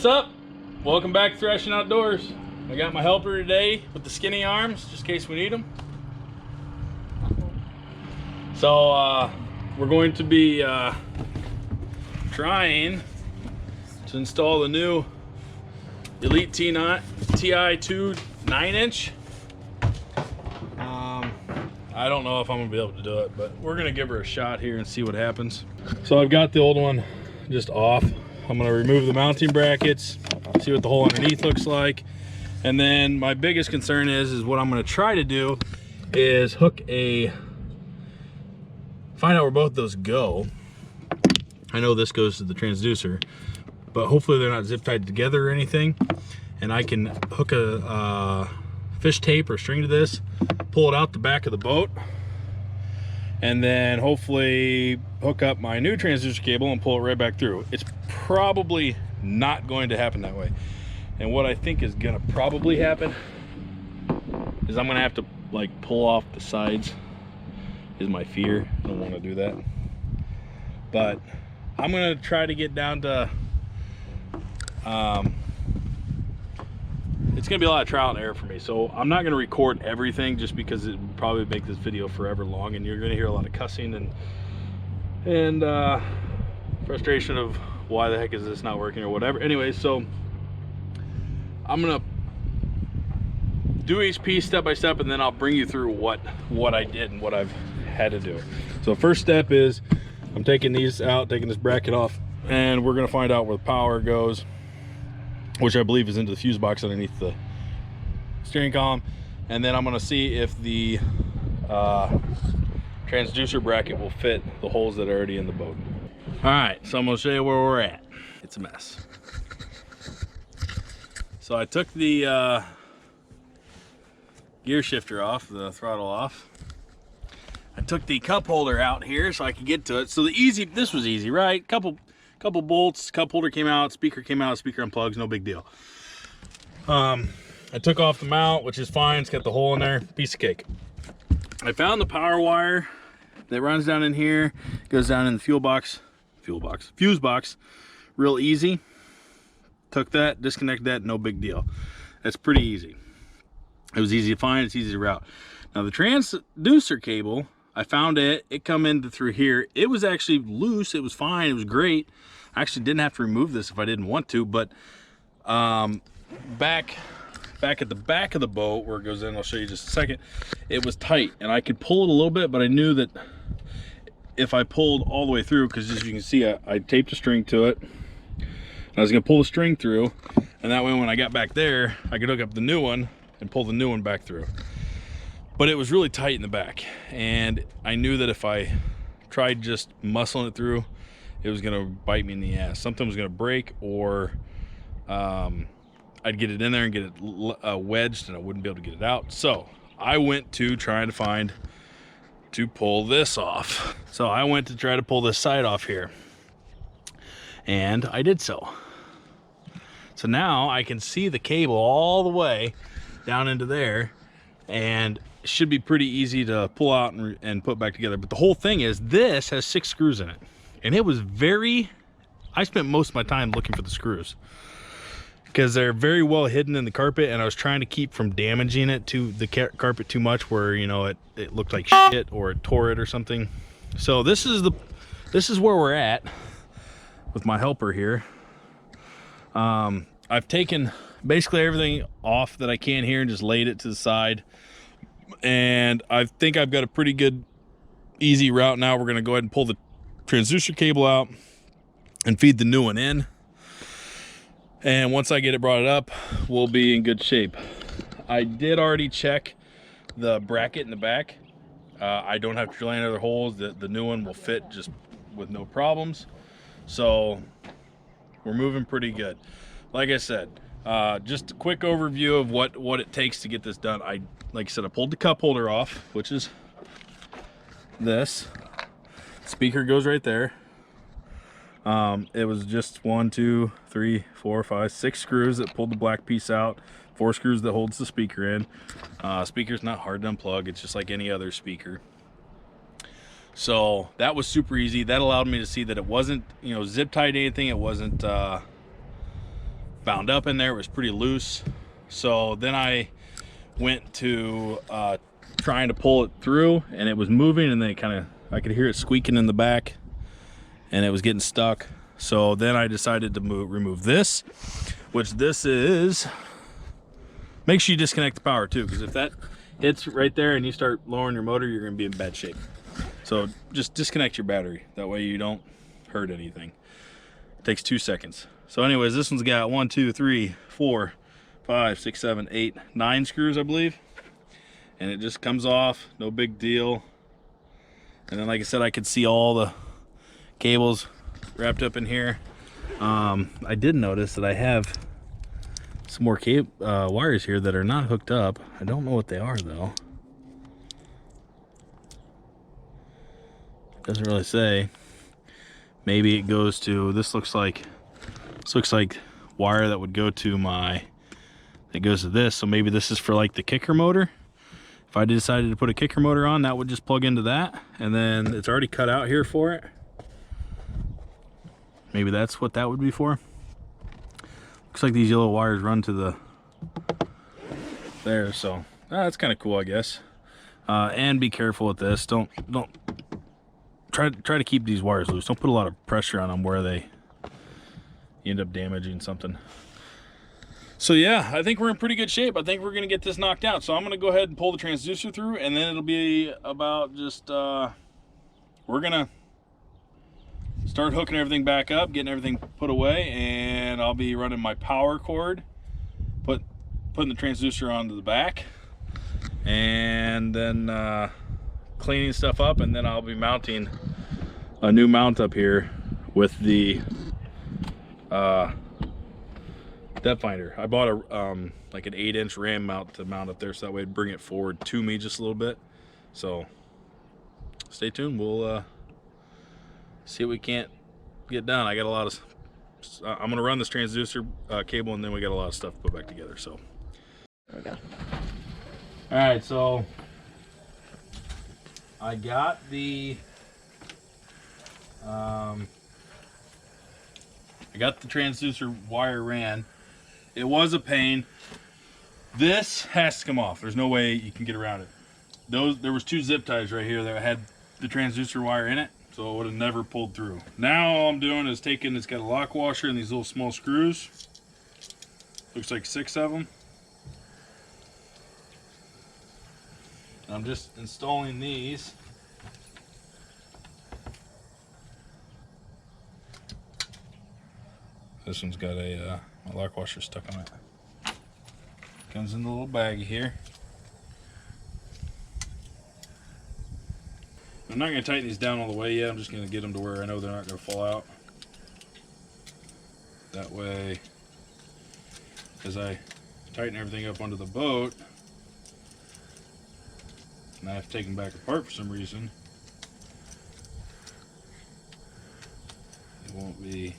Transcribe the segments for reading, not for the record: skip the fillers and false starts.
What's up? Welcome back to Thrashing Outdoors. I got my helper today with the skinny arms, just in case we need them. So we're going to be trying to install the new Elite TI2 9-inch. I don't know if I'm gonna be able to do it, but we're gonna give her a shot here and see what happens. So I've got the old one just off. I'm gonna remove the mounting brackets, see what the hole underneath looks like. And then my biggest concern is what I'm gonna try to do is find out where both those go. I know this goes to the transducer, but hopefully they're not zip tied together or anything. And I can hook a fish tape or string to this, pull it out the back of the boat, and then hopefully hook up my new transducer cable and pull it right back through. It's probably not going to happen that way. And what I think is gonna probably happen is I'm gonna have to like pull off the sides, is my fear. I don't wanna do that. But I'm gonna try to get down to, it's gonna be a lot of trial and error for me. So I'm not gonna record everything just because it would probably make this video forever long and you're gonna hear a lot of cussing and frustration of why the heck is this not working or whatever. Anyway, so I'm gonna do each piece step by step and then I'll bring you through what I did and what I've had to do. So first step is I'm taking these out, taking this bracket off, and we're gonna find out where the power goes, which I believe is into the fuse box underneath the steering column. And then I'm gonna see if the transducer bracket will fit the holes that are already in the boat. All right, so I'm gonna show you where we're at. It's a mess. So I took the gear shifter off, the throttle off. I took the cup holder out here so I could get to it. So this was easy, right? Couple bolts, cup holder came out, speaker unplugs, no big deal. I took off the mount, which is fine. It's got the hole in there, piece of cake. I found the power wire that runs down in here, goes down in the fuse box, real easy. Took that, disconnected that, no big deal. That's pretty easy. It was easy to find, it's easy to route. Now the transducer cable, I found it come in through here. It was actually loose, it was fine, it was great. I actually didn't have to remove this if I didn't want to, but back at the back of the boat where it goes in, I'll show you just a second, it was tight and I could pull it a little bit, but I knew that if I pulled all the way through, because as you can see, I taped a string to it. I was gonna pull the string through, and that way when I got back there, I could hook up the new one and pull the new one back through. But it was really tight in the back, and I knew that if I tried just muscling it through, it was gonna bite me in the ass. Something was gonna break, or I'd get it in there and get it wedged and I wouldn't be able to get it out. So I went to trying to pull this off. So I went to try to pull this side off here, and I did so. So now I can see the cable all the way down into there, and it should be pretty easy to pull out and put back together. But the whole thing is, this has 6 screws in it, and it was I spent most of my time looking for the screws because they're very well hidden in the carpet, and I was trying to keep from damaging it to the carpet too much where, you know, it looked like shit or it tore it or something. So this is where we're at with my helper here. I've taken basically everything off that I can here and just laid it to the side, and I think I've got a pretty good easy route now. We're gonna go ahead and pull the transducer cable out and feed the new one in, and once I get it brought up, we'll be in good shape. I did already check the bracket in the back. I don't have to drill any other holes. The new one will fit just with no problems. So we're moving pretty good. Like I said, just a quick overview of what it takes to get this done. Like I said, I pulled the cup holder off, which is this. Speaker goes right there. It was just 1, 2, 3, 4, 5, 6 screws that pulled the black piece out, 4 screws that holds the speaker in. Speaker's not hard to unplug, it's just like any other speaker. So that was super easy. That allowed me to see that it wasn't, you know, zip tied anything. It wasn't bound up in there. It was pretty loose. So then I went to trying to pull it through, and it was moving, and then I could hear it squeaking in the back, and it was getting stuck. So then I decided to remove this, which this is, make sure you disconnect the power too, because if that hits right there and you start lowering your motor, you're gonna be in bad shape. So just disconnect your battery. That way you don't hurt anything. It takes 2 seconds. So anyways, this one's got 1, 2, 3, 4, 5, 6, 7, 8, 9 screws, I believe. And it just comes off, no big deal. And then like I said, I could see all the cables wrapped up in here. I did notice that I have some more wires here that are not hooked up. I don't know what they are though. Doesn't really say. Maybe it goes to, this looks like wire that would go to it goes to this. So maybe this is for like the kicker motor. If I decided to put a kicker motor on, that would just plug into that, and then it's already cut out here for it. Maybe that's what that would be for. Looks like these yellow wires run to there, so that's kind of cool, I guess. And be careful with this. Don't try to keep these wires loose. Don't put a lot of pressure on them where you end up damaging something. So yeah, I think we're in pretty good shape. I think we're gonna get this knocked out. So I'm gonna go ahead and pull the transducer through, and then it'll be about just we're gonna start hooking everything back up, getting everything put away, and I'll be running my power cord, putting the transducer onto the back, and then cleaning stuff up, and then I'll be mounting a new mount up here with the depth finder. I bought a like an 8-inch ram mount to mount up there, so that way it'd bring it forward to me just a little bit. So stay tuned. We'll see what we can't get done. I got a lot of I'm gonna run this transducer cable, and then we got a lot of stuff to put back together. So there we go. All right, so I got the transducer wire ran. It was a pain. This has to come off. There's no way you can get around it. There was 2 zip ties right here that had the transducer wire in it, so it would have never pulled through. Now all I'm doing is it's got a lock washer and these little small screws. Looks like 6 of them. I'm just installing these. This one's got a lock washer stuck on it. Comes in the little baggie here. I'm not going to tighten these down all the way yet. I'm just going to get them to where I know they're not going to fall out. That way, as I tighten everything up under the boat, and I have to take them back apart for some reason, it won't be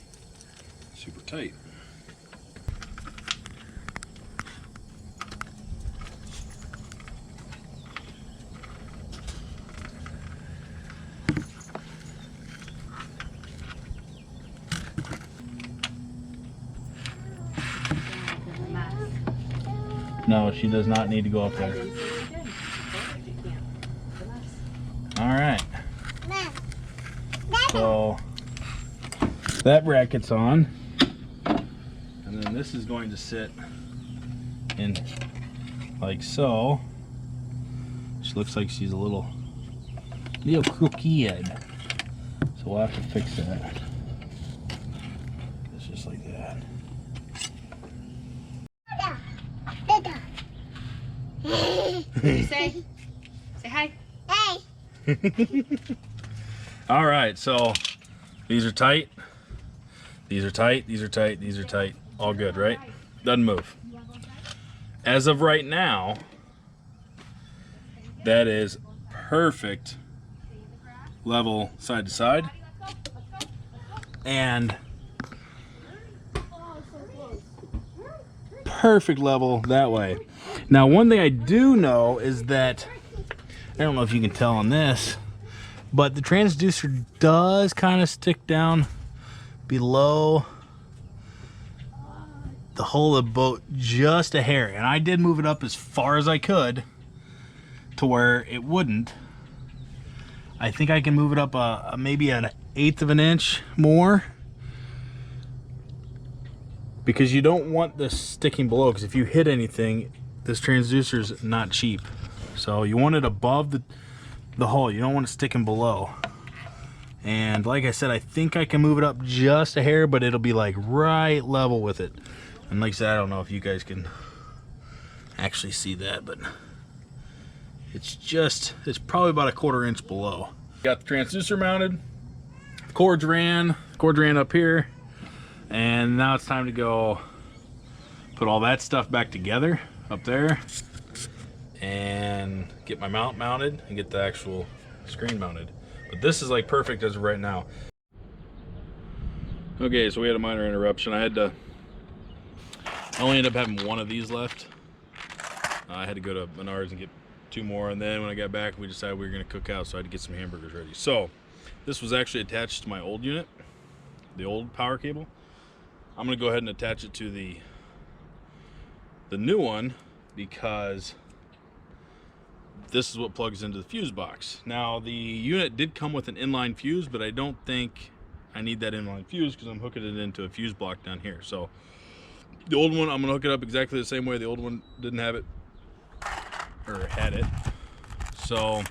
super tight. No, she does not need to go up there. All right. So that bracket's on, and then this is going to sit in like so. She looks like she's a little crooked, so we'll have to fix that. It's just like that. What do you say? Say hi. Hey. All right, so these are tight. These are tight. These are tight. These are tight. All good, right? Doesn't move. As of right now, that is perfect level side to side. And perfect level that way. Now, one thing I do know is that, I don't know if you can tell on this, but the transducer does kind of stick down below the hull of the boat just a hair, and I did move it up as far as I could to where it wouldn't. I think I can move it up maybe an 1/8 of an inch more, because you don't want this sticking below, because if you hit anything, this transducer's not cheap. So you want it above the hull. You don't want it sticking below. And like I said, I think I can move it up just a hair, but it'll be like right level with it. And like I said, I don't know if you guys can actually see that, but it's probably about a 1/4 inch below. Got the transducer mounted, cords ran up here, and now it's time to go put all that stuff back together up there and get my mount mounted and get the actual screen mounted. But this is like perfect as of right now. Okay, so we had a minor interruption. I only ended up having one of these left. I had to go to Menards and get 2 more, and then when I got back, we decided we were gonna cook out, so I had to get some hamburgers ready. So this was actually attached to my old unit, the old power cable. I'm gonna go ahead and attach it to the new one, because this is what plugs into the fuse box. Now the unit did come with an inline fuse, but I don't think I need that inline fuse because I'm hooking it into a fuse block down here. So the old one, I'm gonna hook it up exactly the same way the old one didn't have it, or had it. So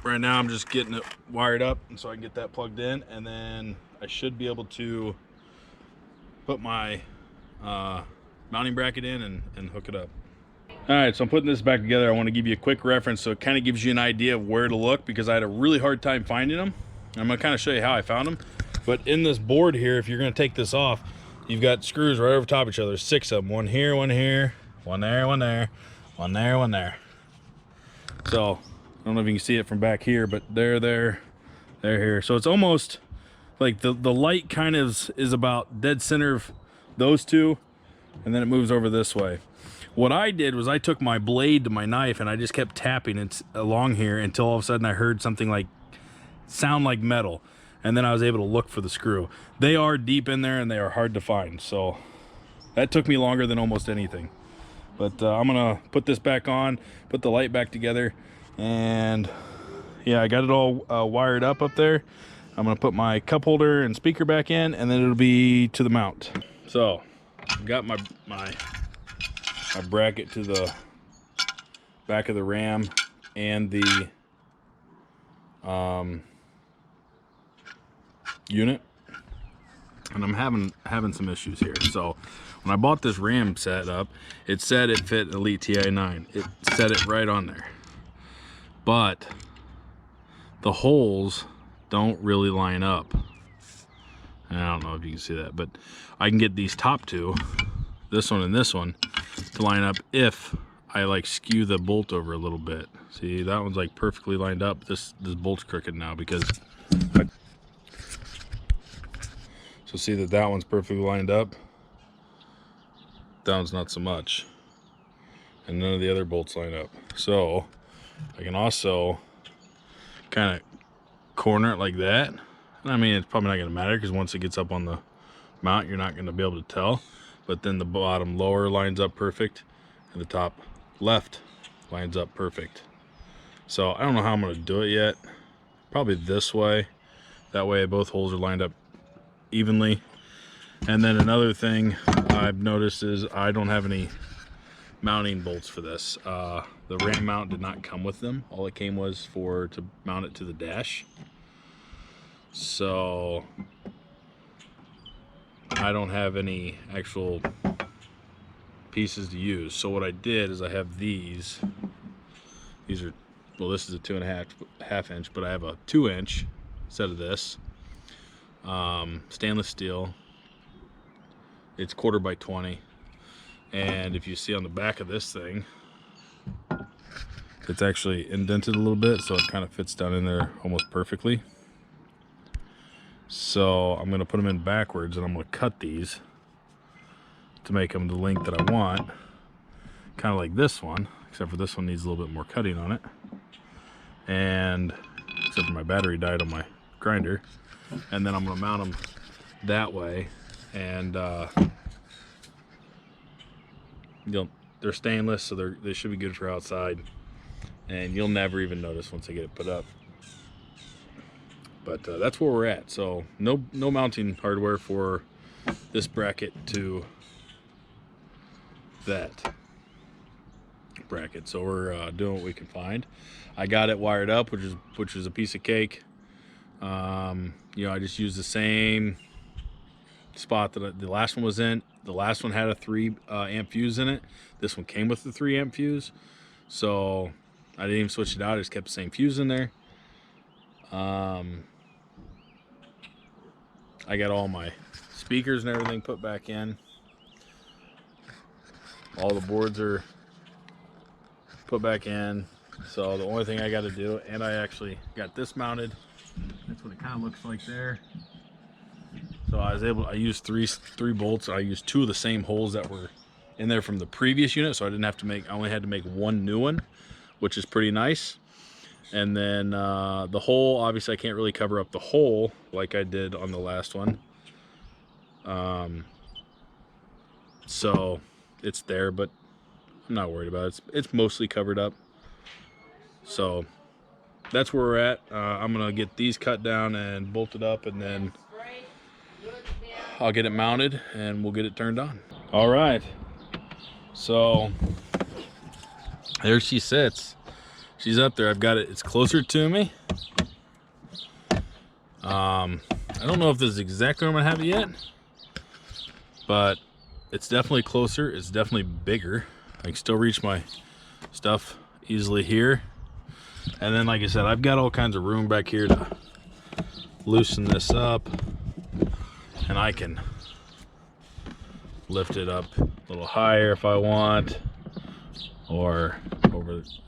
right now I'm just getting it wired up, and so I can get that plugged in, and then I should be able to put my mounting bracket in and hook it up. All right, so I'm putting this back together. I want to give you a quick reference so it kind of gives you an idea of where to look, because I had a really hard time finding them. I'm going to kind of show you how I found them. But in this board here, if you're going to take this off, you've got screws right over top of each other. 6 of them. One here, one there, one there, one there. So I don't know if you can see it from back here, but they're here. So it's almost like the light kind of is about dead center of those two, and then it moves over this way. What I did was I took my blade to my knife and I just kept tapping it along here until all of a sudden I heard something like sound like metal, and then I was able to look for the screw. They are deep in there and they are hard to find, so that took me longer than almost anything. But I'm gonna put this back on, put the light back together, and yeah, I got it all wired up there. I'm gonna put my cup holder and speaker back in, and then it'll be to the mount. So I've got my bracket to the back of the ram and the unit, and I'm having some issues here. So when I bought this ram set up, it said it fit Elite TI9. It said it right on there, but the holes don't really line up. And I don't know if you can see that, but I can get these top two, this one and this one, to line up if I like skew the bolt over a little bit. See, that one's like perfectly lined up. This bolt's crooked now because so see that one's perfectly lined up. That one's not so much, and none of the other bolts line up. So I can also kind of corner it like that. And I mean, it's probably not going to matter because once it gets up on the mount, you're not going to be able to tell. But then the bottom lower lines up perfect, and the top left lines up perfect. So I don't know how I'm going to do it yet. Probably this way. That way both holes are lined up evenly. And then another thing I've noticed is I don't have any mounting bolts for this. The ram mount did not come with them. All it came was to mount it to the dash. So I don't have any actual pieces to use. So what I did is I have these are, well, this is a 2.5 inch, but I have a 2-inch set of this stainless steel. It's 1/4 by 20, and if you see on the back of this thing, it's actually indented a little bit, so it kind of fits down in there almost perfectly. So I'm going to put them in backwards, and I'm going to cut these to make them the length that I want, kind of like this one, except for this one needs a little bit more cutting on it, and except for my battery died on my grinder. And then I'm going to mount them that way and they're stainless, so they should be good for outside, and you'll never even notice once they get it put up. But that's where we're at. So no mounting hardware for this bracket to that bracket. So we're doing what we can find. I got it wired up, which is a piece of cake. You know, I just used the same spot that the last one was in. The last one had a 3 amp fuse in it. This one came with the 3 amp fuse, so I didn't even switch it out. I just kept the same fuse in there. I got all my speakers and everything put back in. All the boards are put back in. So the only thing I got to do, and I actually got this mounted. That's what it kind of looks like there. So I used three bolts. I used 2 of the same holes that were in there from the previous unit, so I only had to make 1 new one, which is pretty nice. And then the hole, obviously I can't really cover up the hole like I did on the last one. So it's there, but I'm not worried about it. It's mostly covered up. So that's where we're at. I'm gonna get these cut down and bolted up, and then I'll get it mounted and we'll get it turned on. All right, so there she sits. She's up there. I've got it. It's closer to me. I don't know if this is exactly where I'm gonna have it yet, but it's definitely closer. It's definitely bigger. I can still reach my stuff easily here. And then, like I said, I've got all kinds of room back here to loosen this up, and I can lift it up a little higher if I want, or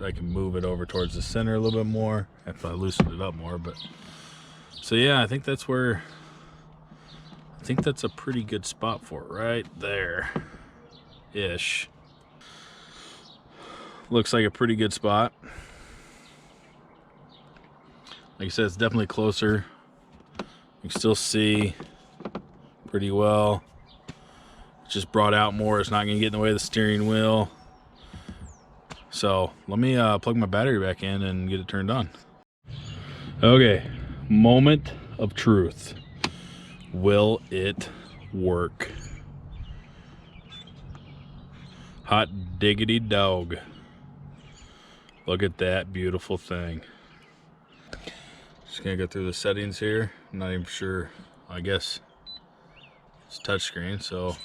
I can move it over towards the center a little bit more if I loosen it up more. But so yeah, I think that's a pretty good spot for it right there ish. Looks like a pretty good spot. Like I said, it's definitely closer. You can still see pretty well. It's just brought out more. It's not gonna get in the way of the steering wheel. So let me plug my battery back in and get it turned on. Okay, moment of truth. Will it work? Hot diggity dog. Look at that beautiful thing. Just gonna go through the settings here. I'm not even sure. I guess it's touchscreen, so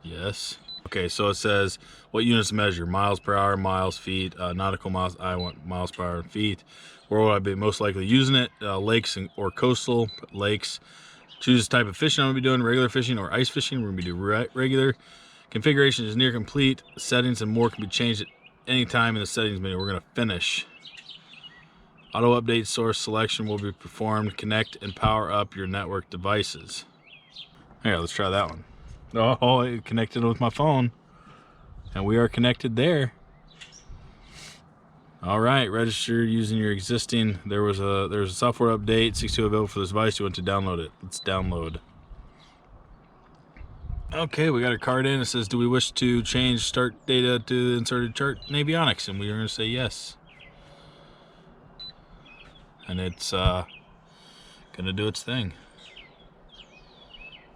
yes. Okay, so it says what units to measure: miles per hour, miles, feet, nautical miles. I want miles per hour and feet. Where would I be most likely using it? Lakes or coastal. Lakes. Choose the type of fishing I'm gonna be doing: regular fishing or ice fishing. We're gonna be doing regular. Configuration is near complete. Settings and more can be changed at any time in the settings menu. We're gonna finish. Auto update source selection will be performed. Connect and power up your network devices. Here, let's try that one. Oh, it connected with my phone, and we are connected there. All right, register using your existing. There's a software update 6.2 available for this device. You want to download it? Let's download. Okay, we got our card in. It says, do we wish to change start data to the inserted chart in avionics? And we are going to say yes. And it's gonna do its thing.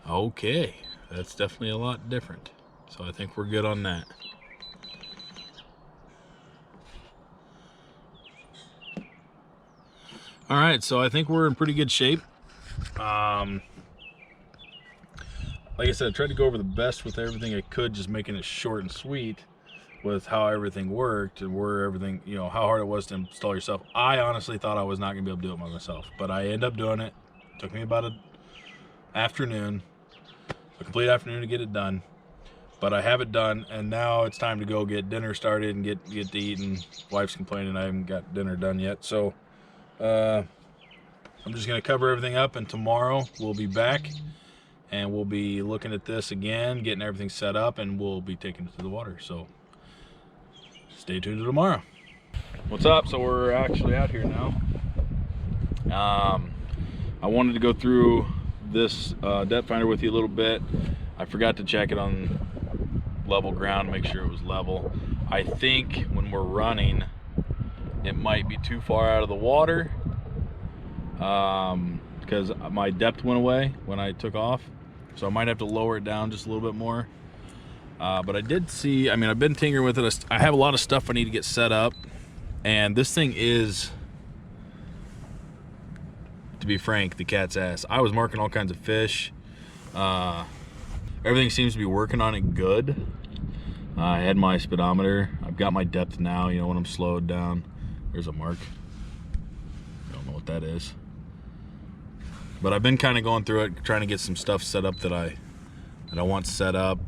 Okay, that's definitely a lot different. So I think we're good on that. All right, so I think we're in pretty good shape. Like I said, I tried to go over the best with everything I could, just making it short and sweet with how everything worked and where everything, you know, how hard it was to install yourself. I honestly thought I was not gonna be able to do it by myself, but I ended up doing it. It took me about an afternoon, a complete afternoon to get it done, but I have it done, and now it's time to go get dinner started and get to eat. And wife's complaining I haven't got dinner done yet, so I'm just gonna cover everything up, and tomorrow we'll be back and we'll be looking at this again, getting everything set up, and we'll be taking it to the water. So stay tuned to tomorrow. What's up? So we're actually out here now. I wanted to go through this depth finder with you a little bit. I forgot to check it on level ground, make sure it was level. I think when we're running, it might be too far out of the water because my depth went away when I took off. So I might have to lower it down just a little bit more. But I did see, I mean, I've been tinkering with it. I have a lot of stuff I need to get set up. And this thing is, to be frank, the cat's ass. I was marking all kinds of fish. Everything seems to be working on it good. I had my speedometer. I've got my depth now, you know, when I'm slowed down. There's a mark. I don't know what that is. But I've been kind of going through it, trying to get some stuff set up that I want set up.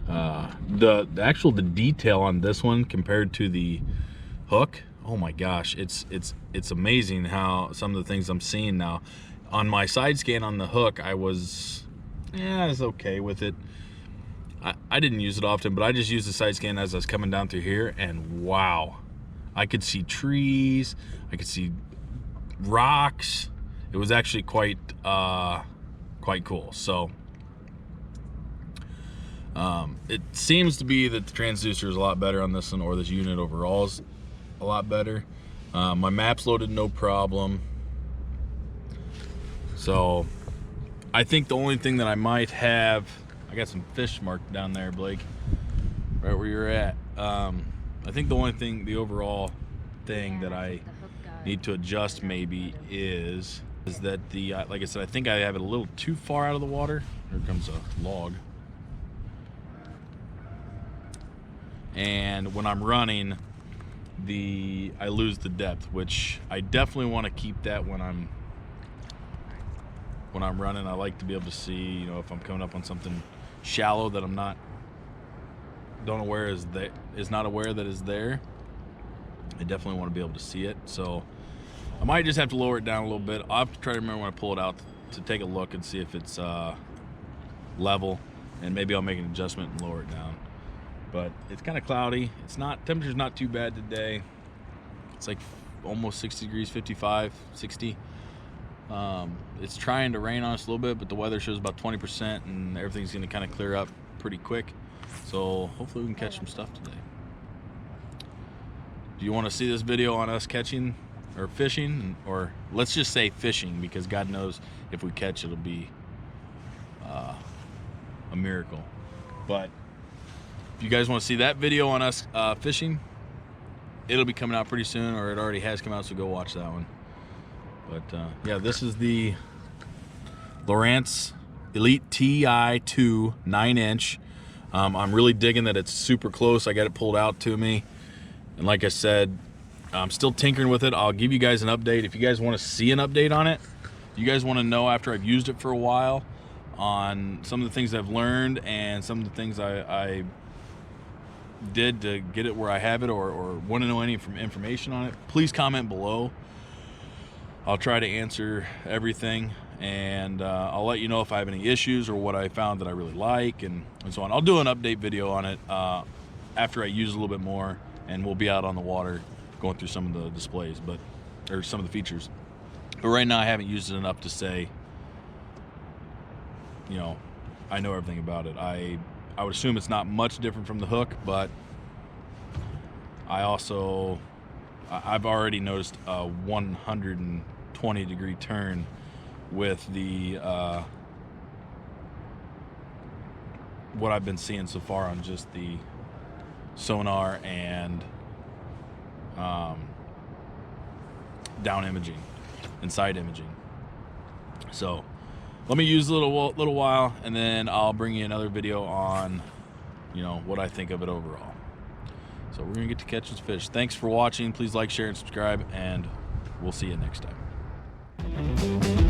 The detail on this one compared to the hook, oh my gosh, it's amazing how some of the things I'm seeing now. On my side scan on the hook, I was okay with it. I didn't use it often, but I just used the side scan as I was coming down through here, and wow, I could see trees, I could see rocks. It was actually quite cool. So it seems to be that the transducer is a lot better on this one, or this unit overall is a lot better. My map's loaded no problem. So I think the only thing that I might have, I got some fish marked down there, Blake, right where you're at. I think the only thing, the overall thing that I need to adjust maybe is that the, like I said, I think I have it a little too far out of the water. Here comes a log. And when I'm running, I lose the depth, which I definitely want to keep that when I'm running. I like to be able to see, you know, if I'm coming up on something shallow that I'm not aware that is there. I definitely want to be able to see it. So I might just have to lower it down a little bit. I'll have to try to remember when I pull it out to take a look and see if it's level, and maybe I'll make an adjustment and lower it down. But it's kind of cloudy. Temperature's not too bad today. It's like almost 60 degrees, 55, 60. It's trying to rain on us a little bit, but the weather shows about 20%, and everything's going to kind of clear up pretty quick. So hopefully we can catch some stuff today. Do you want to see this video on us catching or fishing, or let's just say fishing, because God knows if we catch, it'll be a miracle. But if you guys want to see that video on us fishing, it'll be coming out pretty soon, or it already has come out, so go watch that one. But yeah, this is the LOWRANCE Elite TI2 9-inch. I'm really digging that it's super close. I got it pulled out to me, and like I said, I'm still tinkering with it. I'll give you guys an update. If you guys want to see an update on it, you guys want to know after I've used it for a while on some of the things I've learned and some of the things I did to get it where I have it, or want to know any information on it, please comment below. I'll try to answer everything, and I'll let you know if I have any issues or what I found that I really like, and so on. I'll do an update video on it after I use it a little bit more, and we'll be out on the water going through some of the displays, or some of the features. But right now I haven't used it enough to say, you know, I know everything about it. I would assume it's not much different from the hook, but I've already noticed a 120 degree turn with the what I've been seeing so far on just the sonar and down imaging and side imaging. So let me use a little while, and then I'll bring you another video on, you know, what I think of it overall. So we're gonna get to catching fish. Thanks for watching. Please like, share, and subscribe, and we'll see you next time.